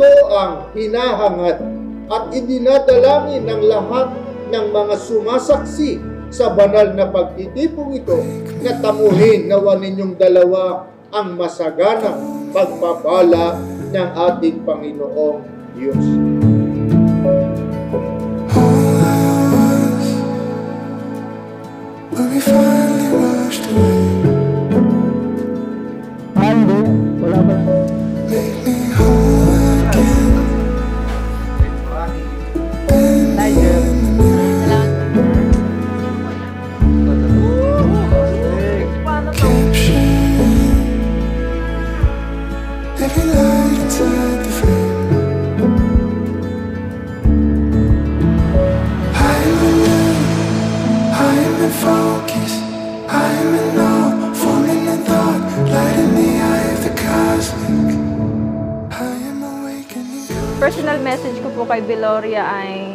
Ito ang hinahangad at idinadalangin ng lahat ng mga sumasaksi sa banal na pagtitipong ito na tamuhin nawa ninyong dalawa ang masaganang pagpapala ng ating Panginoong Diyos. Wala ba? Personal message ko po kay Viloria ay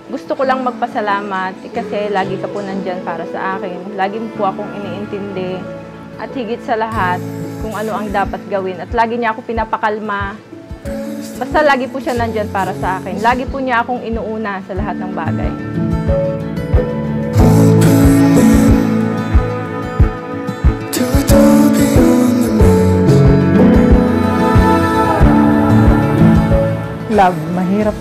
gusto ko lang magpasalamat kasi lagi ka po nandyan para sa akin. Lagi mo po akong iniintindi at higit sa lahat kung ano ang dapat gawin. At lagi niya ako pinapakalma. Basta lagi po siya nandyan para sa akin. Lagi po niya akong inuuna sa lahat ng bagay. Love, mahirap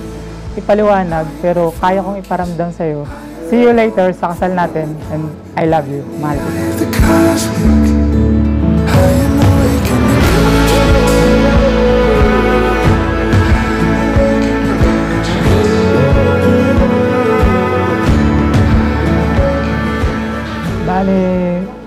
ipaliwanag pero kaya kong iparamdam sa'yo. See you later sa kasal natin and I love you. Mahal kita. Bale,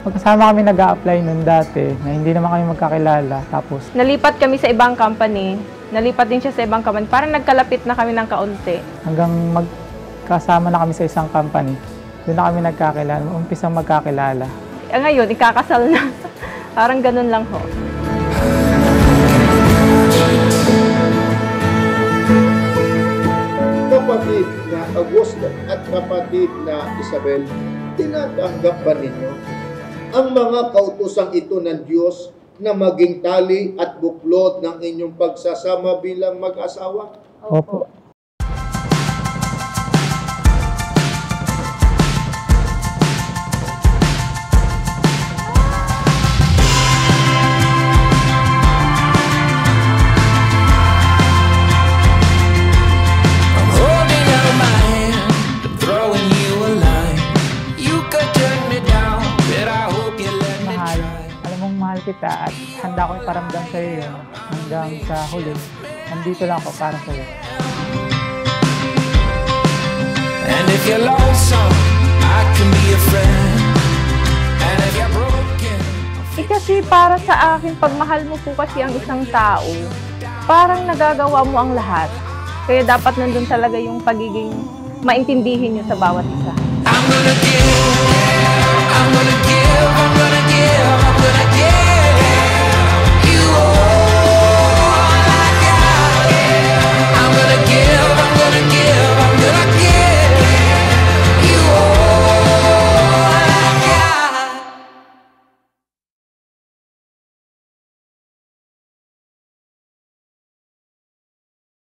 magkasama kami nag-a-apply nun dati na hindi naman kami magkakilala. Tapos Nalipat kami sa ibang company. Nalipat din siya sa ibang company. Parang nagkalapit na kami ng kaunti. hanggang magkasama na kami sa isang company. Doon na kami nagkakilala, umpisang magkakilala. Ngayon, ikakasal na. Parang ganun lang ho. Kapatid na Augusto at kapatid na Isabel, tinatanggap ba ninyo ang mga kautosang ito ng Diyos na maging tali at buklod ng inyong pagsasama bilang mag-asawa? Opo. Mahal kita at handa ko iparamdam sa iyo yun hanggang sa huli. Nandito lang ako para sa iyo. And if you're lonesome, I can be a friend. And if you're broken, Kasi para sa akin, pagmahal mo po kasi ang isang tao, parang nagagawa mo ang lahat. Kaya dapat nandun talaga yung pagiging maintindihin nyo sa bawat isa. I'm gonna give